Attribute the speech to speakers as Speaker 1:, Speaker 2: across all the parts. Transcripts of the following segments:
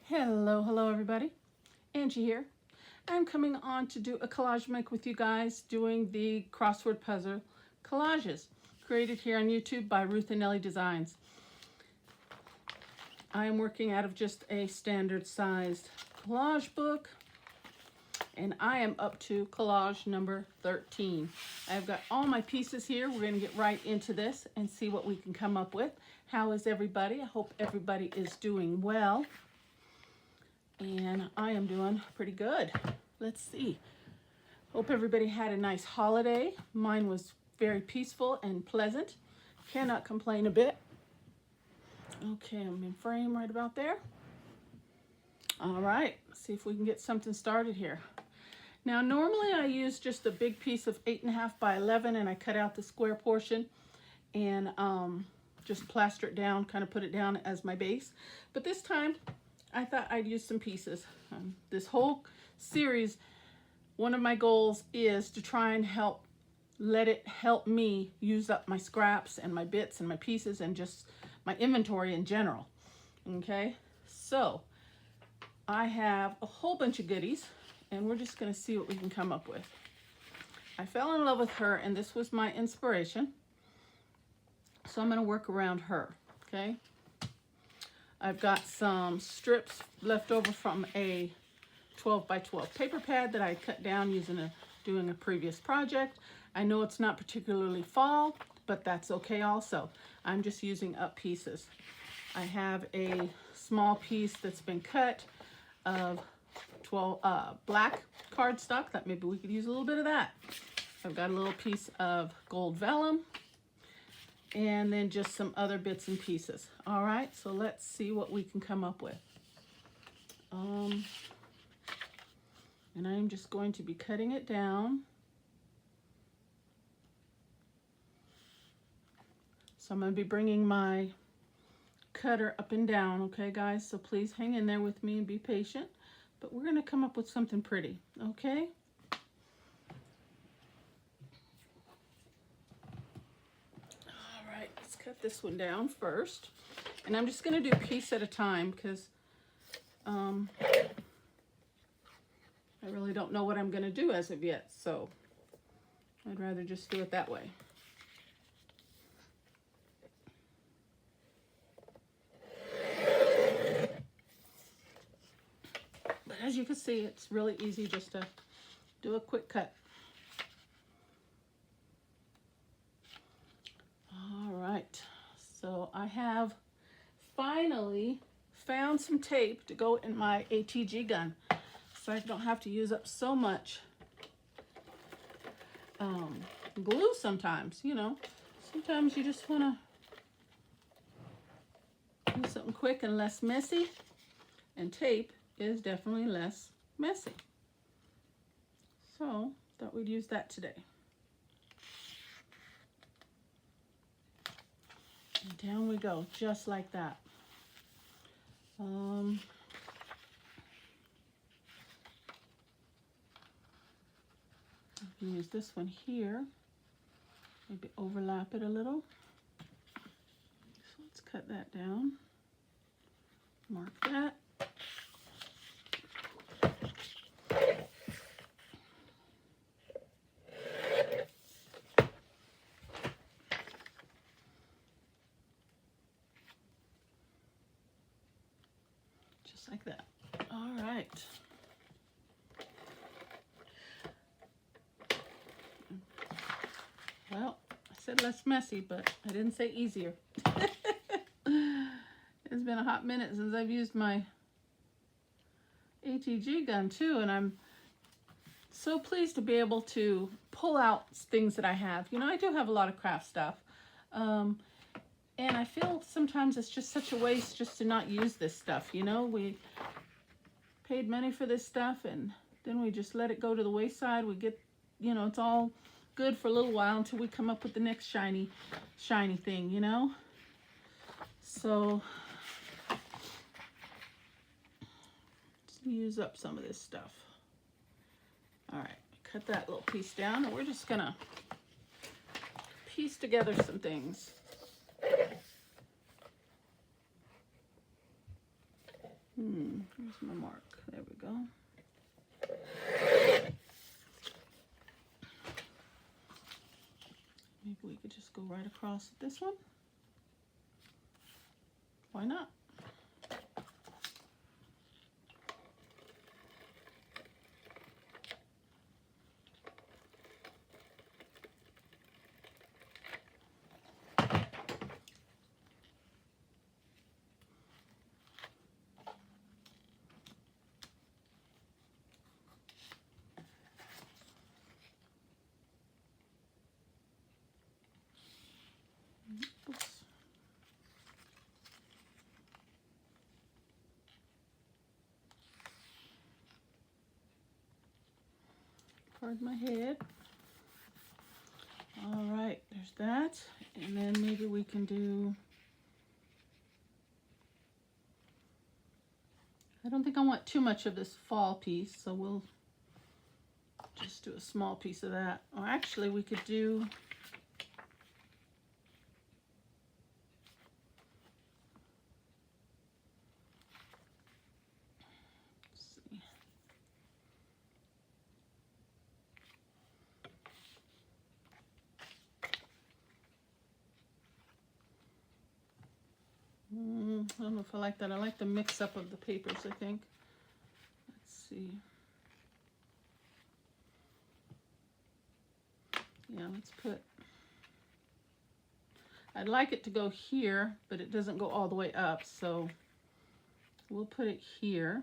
Speaker 1: Hello everybody. Angie here. I'm coming on to do a collage make with you guys doing the crossword puzzle collages created here on YouTube by Ruth and Nellie Designs. I am working out of just a standard sized collage book and I am up to collage number 13. I've got all my pieces here. We're going to get right into this and see what we can come up with. How is everybody? I hope everybody is doing well. And I am doing pretty good. Let's see. Hope everybody had a nice holiday. Mine was very peaceful and pleasant. Cannot complain a bit. Okay, I'm in frame right about there. All right, let's see if we can get something started here. Now, normally I use just a big piece of 8.5 by 11 and I cut out the square portion and just plaster it down, kind of put it down as my base. But this time, I thought I'd use some pieces. This whole series, one of my goals is to try and let it help me use up my scraps and my bits and my pieces and just my inventory in general. Okay, so I have a whole bunch of goodies and we're just going to see what we can come up with. I fell in love with her and this was my inspiration. So I'm going to work around her, okay? I've got some strips left over from a 12 by 12 paper pad that I cut down doing a previous project. I know it's not particularly fall, but that's okay also. I'm just using up pieces. I have a small piece that's been cut of 12 black cardstock. That maybe we could use a little bit of that. I've got a little piece of gold vellum. And then just some other bits and pieces. All right, so let's see what we can come up with. And I'm just going to be cutting it down. So I'm going to be bringing my cutter up and down, okay, guys? So please hang in there with me and be patient. But we're going to come up with something pretty, okay? Cut this one down first, and I'm just going to do a piece at a time because I really don't know what I'm going to do as of yet, so I'd rather just do it that way. But as you can see, it's really easy just to do a quick cut. So I have finally found some tape to go in my ATG gun so I don't have to use up so much glue sometimes, you know. Sometimes you just want to do something quick and less messy, and tape is definitely less messy. So thought we'd use that today. And down we go, just like that. I can use this one here, maybe overlap it a little. So let's cut that down, mark that. Like that. All right. Well, I said less messy, but I didn't say easier. It's been a hot minute since I've used my ATG gun too, and I'm so pleased to be able to pull out things that I have. You know, I do have a lot of craft stuff. And I feel sometimes it's just such a waste just to not use this stuff, you know? We paid money for this stuff and then we just let it go to the wayside. We get, you know, it's all good for a little while until we come up with the next shiny thing, you know? So, just use up some of this stuff. All right, cut that little piece down and we're just gonna piece together some things. Here's my mark. There we go. Maybe we could just go right across this one. Why not? Oops. Pardon my head. All right, there's that. And then maybe we can do, I don't think I want too much of this fall piece, so we'll just do a small piece of that. Or actually we could do, I don't know if I like that. I like the mix up of the papers, I think. Let's see. Yeah, let's put, I'd like it to go here, but it doesn't go all the way up, so we'll put it here.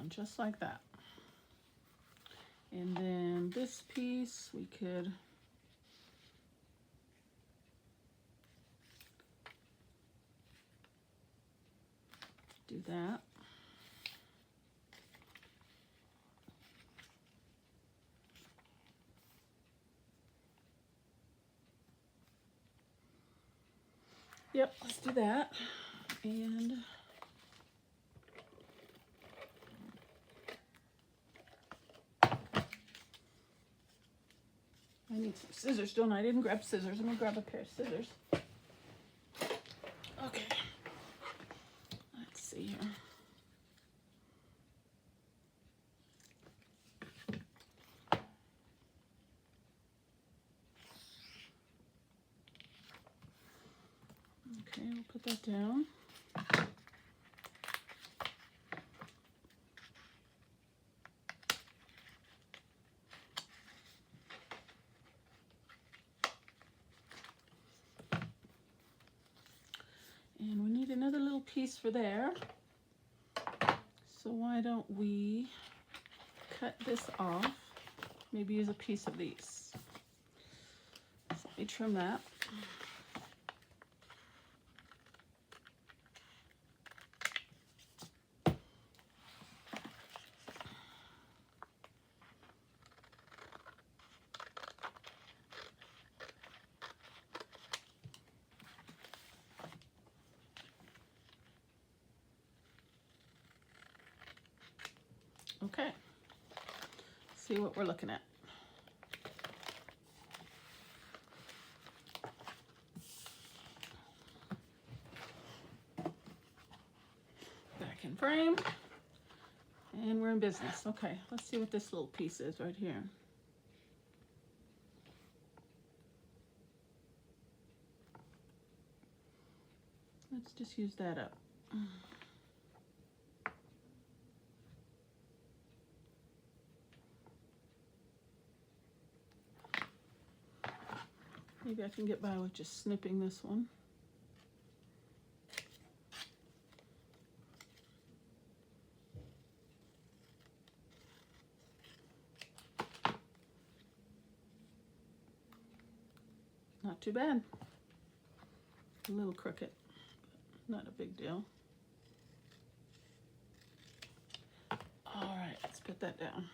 Speaker 1: Just like that. And then this piece we could do that. Yep, let's do that. And I need some scissors, don't I? I didn't grab scissors. I'm gonna grab a pair of scissors. Okay. Let's see here. Okay, we'll put that down. And we need another little piece for there. So why don't we cut this off? Maybe use a piece of these. So let me trim that. Okay, see what we're looking at. Back in frame, and we're in business. Okay, let's see what this little piece is right here. Let's just use that up. Maybe I can get by with just snipping this one. Not too bad. A little crooked, but not a big deal. All right, let's put that down.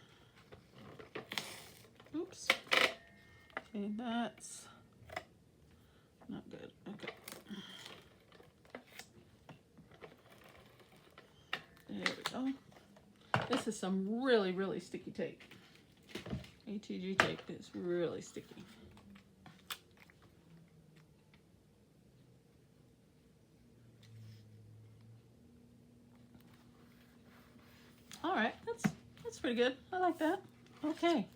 Speaker 1: Oops. Okay, that's not good. Okay. Oh, this is some really, really sticky tape. ATG tape is really sticky. All right, that's pretty good. I like that. Okay,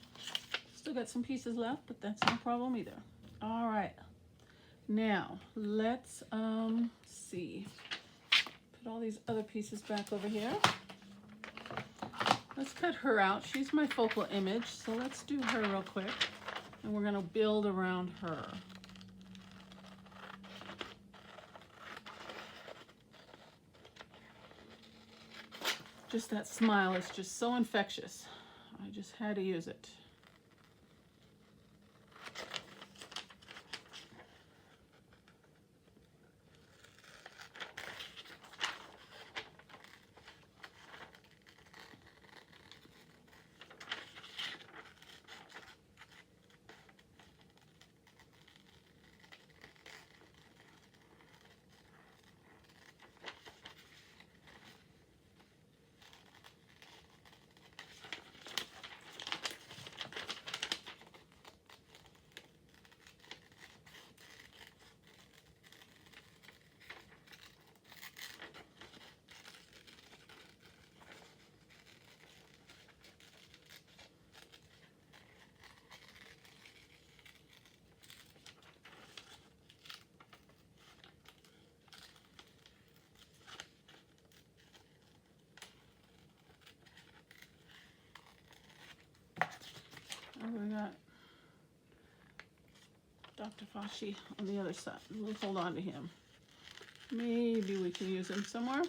Speaker 1: still got some pieces left, but that's no problem either. All right, now let's see. Put all these other pieces back over here. Let's cut her out. She's my focal image, so let's do her real quick, and we're gonna build around her. Just that smile is just so infectious. I just had to use it. Oh, we got Dr. Fauci on the other side. We'll hold on to him. Maybe we can use him somewhere.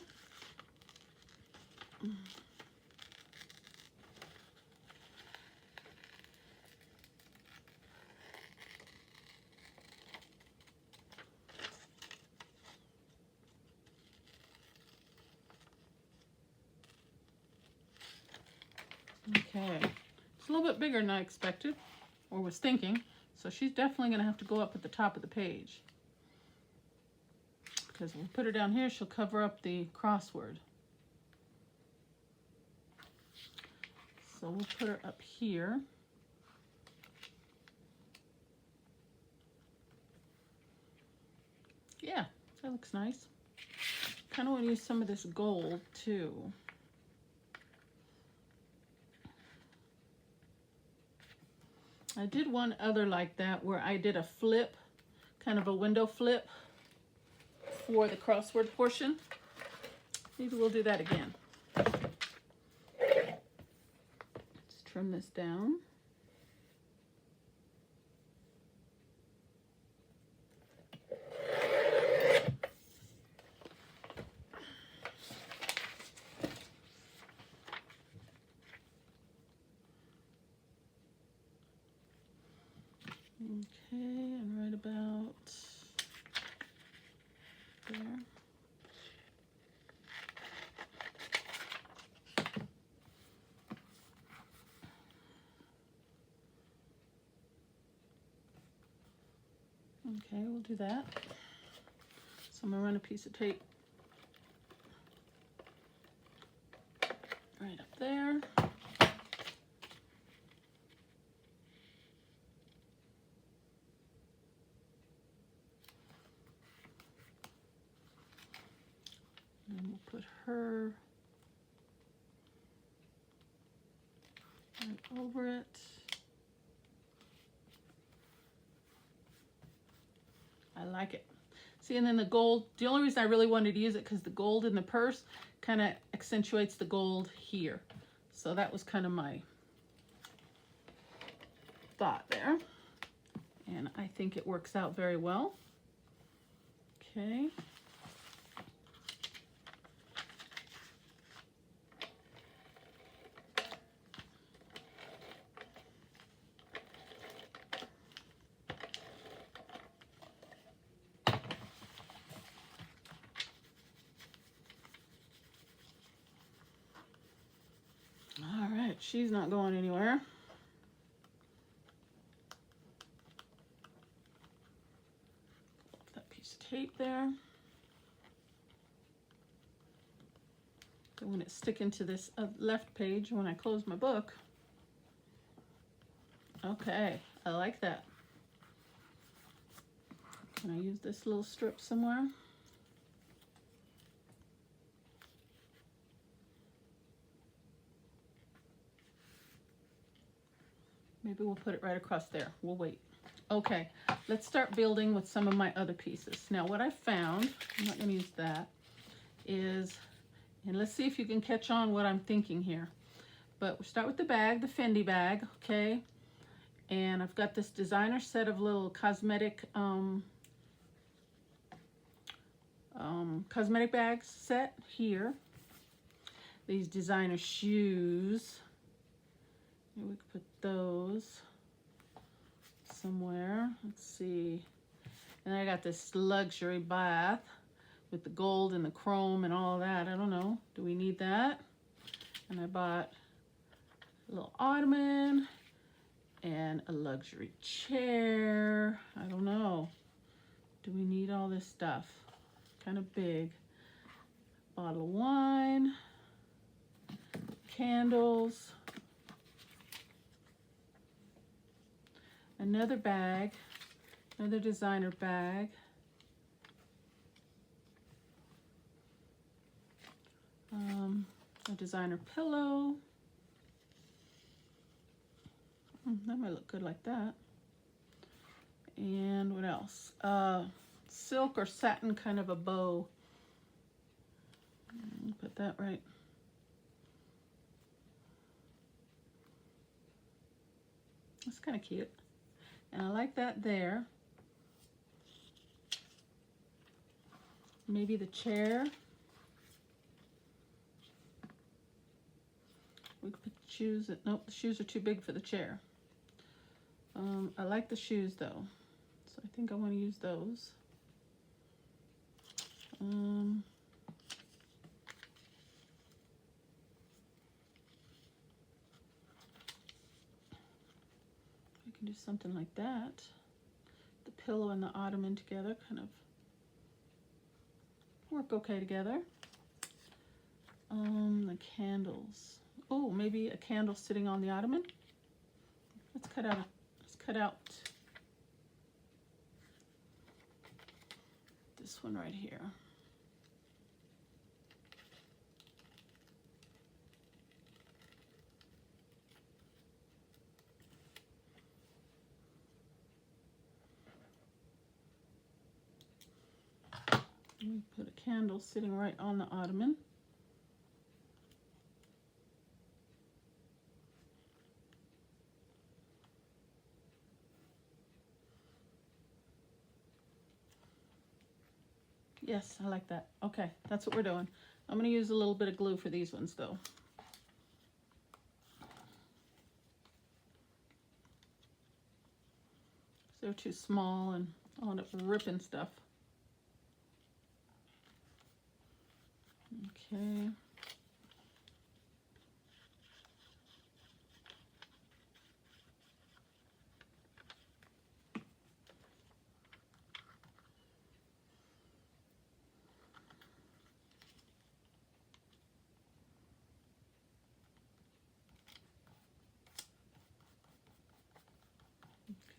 Speaker 1: Okay. It's a little bit bigger than I expected, or was thinking, so she's definitely going to have to go up at the top of the page. Because we'll put her down here, she'll cover up the crossword. So we'll put her up here. Yeah, that looks nice. Kind of want to use some of this gold too. I did one other like that where I did a flip, kind of a window flip for the crossword portion. Maybe we'll do that again. Let's trim this down. Okay, and right about there. Okay, we'll do that. So I'm going to run a piece of tape right up there. And we'll put her right over it. I like it. See, and then the gold, the only reason I really wanted to use it because the gold in the purse kind of accentuates the gold here. So that was kind of my thought there. And I think it works out very well. Okay. All right, she's not going anywhere. That piece of tape there. when it's sticking to this left page when I close my book. Okay, I like that. Can I use this little strip somewhere? Maybe we'll put it right across there. We'll wait. Okay, let's start building with some of my other pieces. Now what I found, I'm not going to use that, is, and let's see if you can catch on what I'm thinking here. But we'll start with the bag, the Fendi bag, okay? And I've got this designer set of little cosmetic cosmetic bags set here. These designer shoes. Maybe we could put those somewhere. Let's see. And I got this luxury bath with the gold and the chrome and all that. I don't know. Do we need that? And I bought a little ottoman and a luxury chair. I don't know. Do we need all this stuff? Kind of big. Bottle of wine. Candles. Another bag. Another designer bag. A designer pillow. That might look good like that. And what else? Silk or satin kind of a bow. Put that right. That's kind of cute. And I like that there. Maybe the chair. We could put the shoes. Nope, the shoes are too big for the chair. I like the shoes though, so I think I want to use those. I can do something like that. The pillow and the ottoman together kind of work okay together. The candles. Oh, maybe a candle sitting on the ottoman. Let's cut out this one right here. We put a candle sitting right on the ottoman. Yes, I like that. Okay, that's what we're doing. I'm going to use a little bit of glue for these ones though. They're too small and I'll end up ripping stuff. Okay.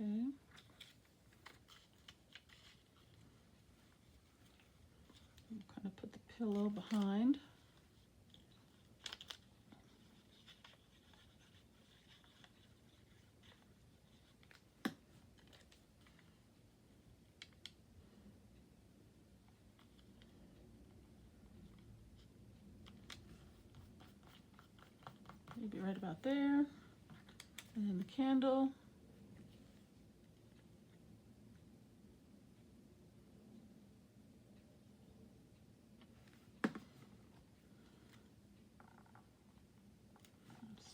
Speaker 1: Okay. I'll kind of put the pillow behind. Maybe right about there. And then the candle.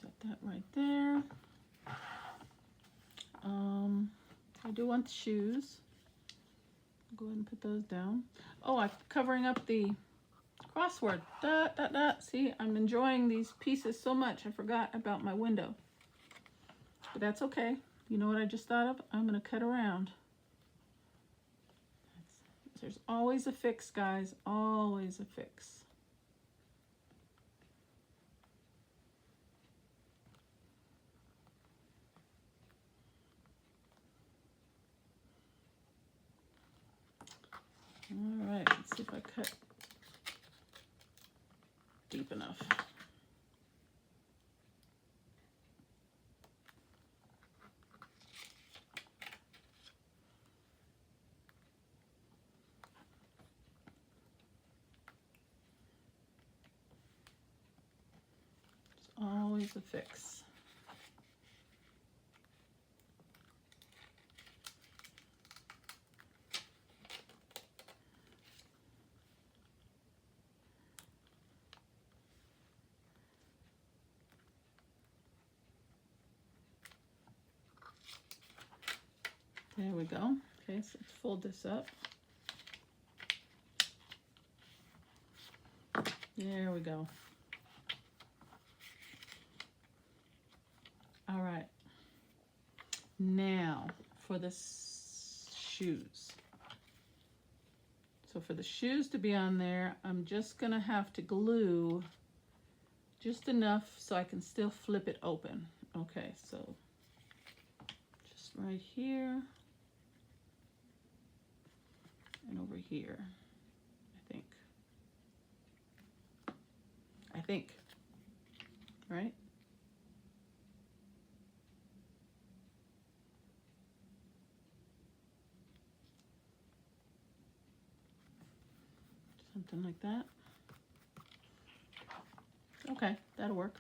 Speaker 1: Set that right there. I do want the shoes. I'll go ahead and put those down. Oh, I'm covering up the crossword. Dot, dot, dot. See, I'm enjoying these pieces so much. I forgot about my window. But that's okay. You know what I just thought of? I'm going to cut around. There's always a fix, guys. Always a fix. All right, let's see if I cut deep enough. It's always a fix. There we go. Okay, so let's fold this up. There we go. All right. Now for the shoes. So for the shoes to be on there, I'm just gonna have to glue just enough so I can still flip it open. Okay, so just right here and over here, I think, right? Something like that. Okay, that'll work.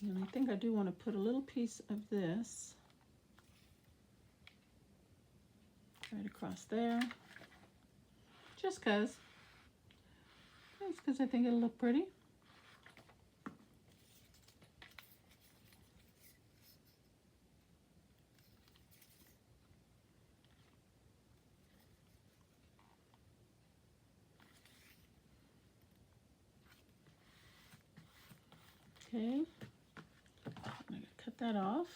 Speaker 1: And I think I do want to put a little piece of this right across there. Just because I think it'll look pretty. Okay, I'm going to cut that off.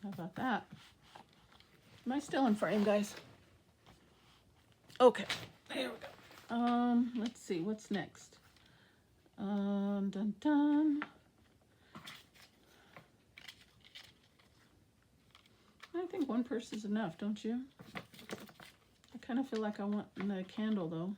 Speaker 1: How about that? Am I still in frame, guys? Okay, there we go. Let's see, what's next? Dun dun. I think one purse is enough, don't you? I kind of feel like I want a candle though.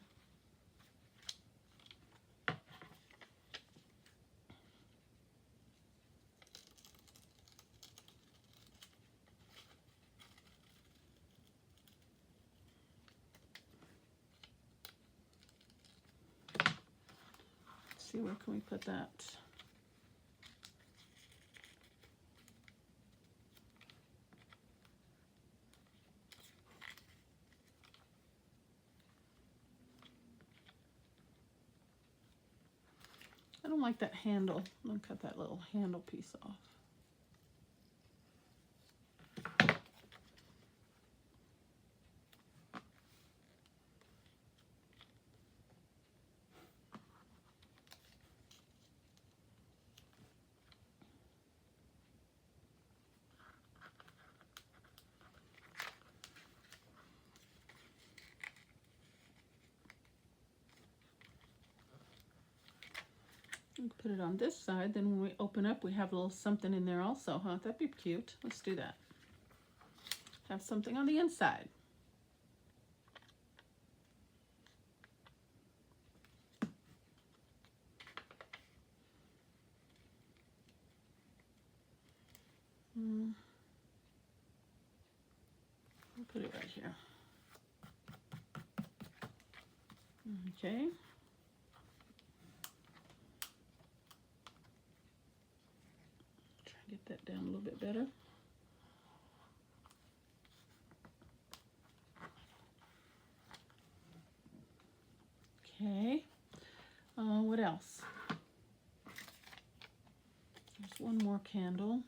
Speaker 1: Let's see, where can we put that? I don't like that handle. I'm going to cut that little handle piece off. Put it on this side, then when we open up we have a little something in there also, huh? That'd be cute. Let's do that. Have something on the inside. I'll put it right here. Okay. Get that down a little bit better. Okay. What else? There's one more candle.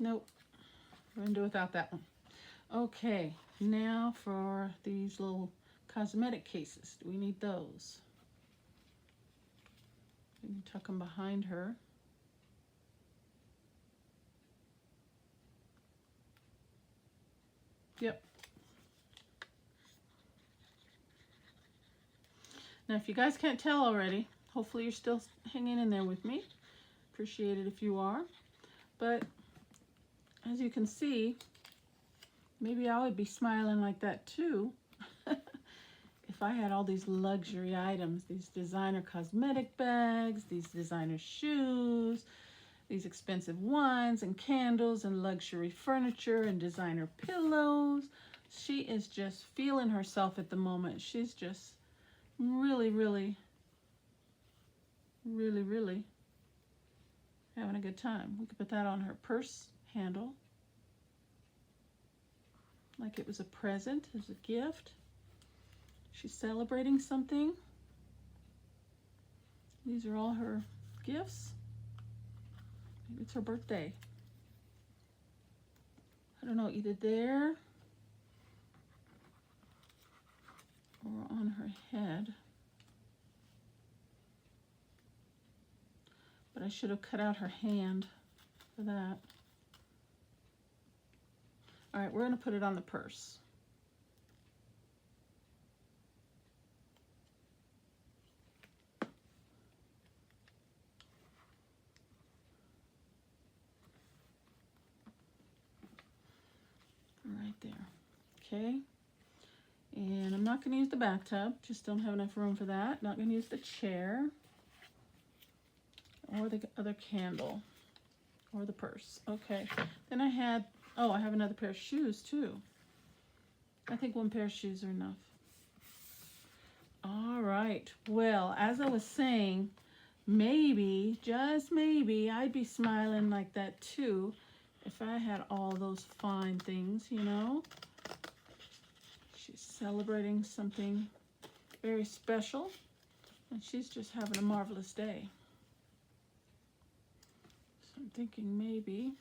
Speaker 1: Nope. We're going to do without that one. Okay, now for these little cosmetic cases. Do we need those? We can tuck them behind her. Yep. Now, if you guys can't tell already, hopefully you're still hanging in there with me. Appreciate it if you are. But as you can see, maybe I would be smiling like that too if I had all these luxury items, these designer cosmetic bags, these designer shoes, these expensive wines and candles and luxury furniture and designer pillows. She is just feeling herself at the moment. She's just really having a good time. We could put that on her purse handle like it was a present, as a gift. She's celebrating something. These are all her gifts. Maybe it's her birthday. I don't know, either there or on her head. But I should have cut out her hand for that. All right, we're going to put it on the purse. Right there. Okay. And I'm not going to use the bathtub. Just don't have enough room for that. Not going to use the chair or the other candle or the purse. Okay. Then I have another pair of shoes too. I think one pair of shoes are enough. All right. Well, as I was saying, maybe, just maybe, I'd be smiling like that too if I had all those fine things, you know. She's celebrating something very special, and she's just having a marvelous day. So I'm thinking maybe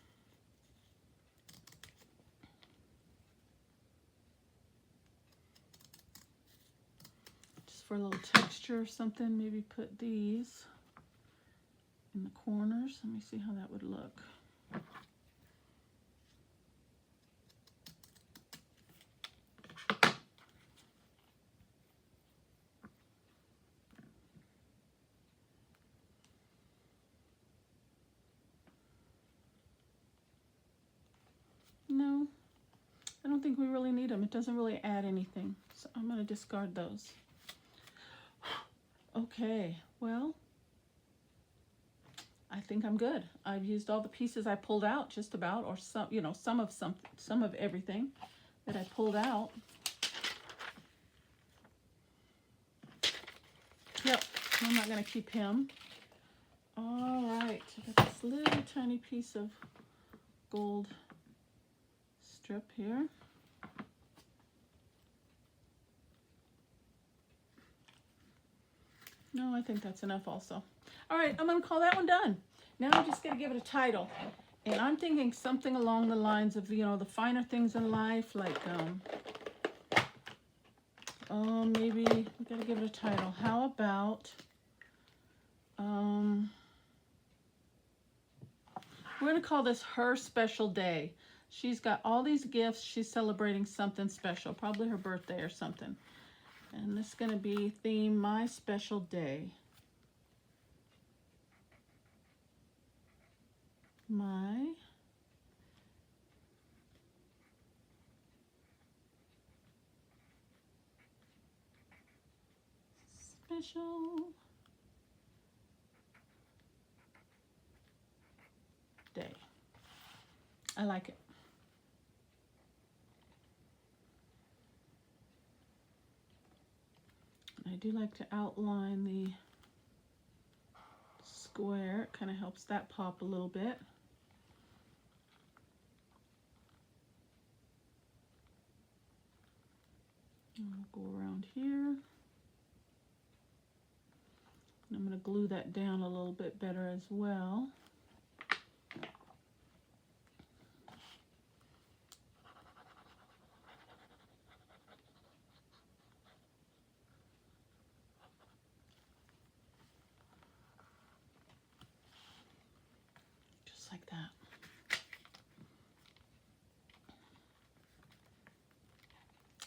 Speaker 1: just for a little texture or something, maybe put these in the corners. Let me see how that would look. No, I don't think we really need them. It doesn't really add anything. So I'm going to discard those. Okay, well, I think I'm good. I've used all the pieces I pulled out just about, or some, you know, some of everything that I pulled out. Yep, I'm not going to keep him. All right, I got this little tiny piece of gold strip here. No, I think that's enough also. All right, I'm going to call that one done. Now I'm just going to give it a title. And I'm thinking something along the lines of, you know, the finer things in life, like, maybe we got to give it a title. How about, we're going to call this Her Special Day. She's got all these gifts. She's celebrating something special, probably her birthday or something. And this is going to be theme My Special Day. My special day. I like it. I do like to outline the square. It kind of helps that pop a little bit. I'll go around here. And I'm going to glue that down a little bit better as well.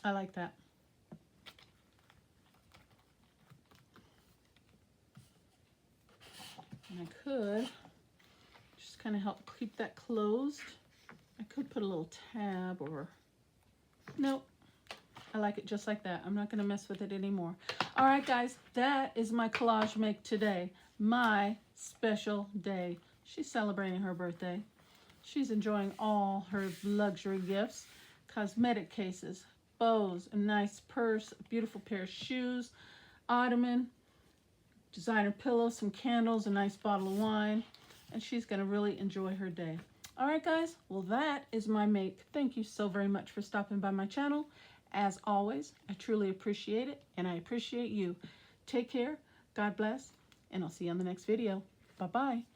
Speaker 1: I like that. And I could just kind of help keep that closed. I could put a little tab or, nope. I like it just like that. I'm not going to mess with it anymore. All right, guys, that is my collage make today. My special day. She's celebrating her birthday. She's enjoying all her luxury gifts, cosmetic cases, bows, a nice purse, a beautiful pair of shoes, ottoman, designer pillows, some candles, a nice bottle of wine, and she's going to really enjoy her day. All right, guys, well, that is my make. Thank you so very much for stopping by my channel. As always, I truly appreciate it, and I appreciate you. Take care, God bless, and I'll see you on the next video. Bye-bye.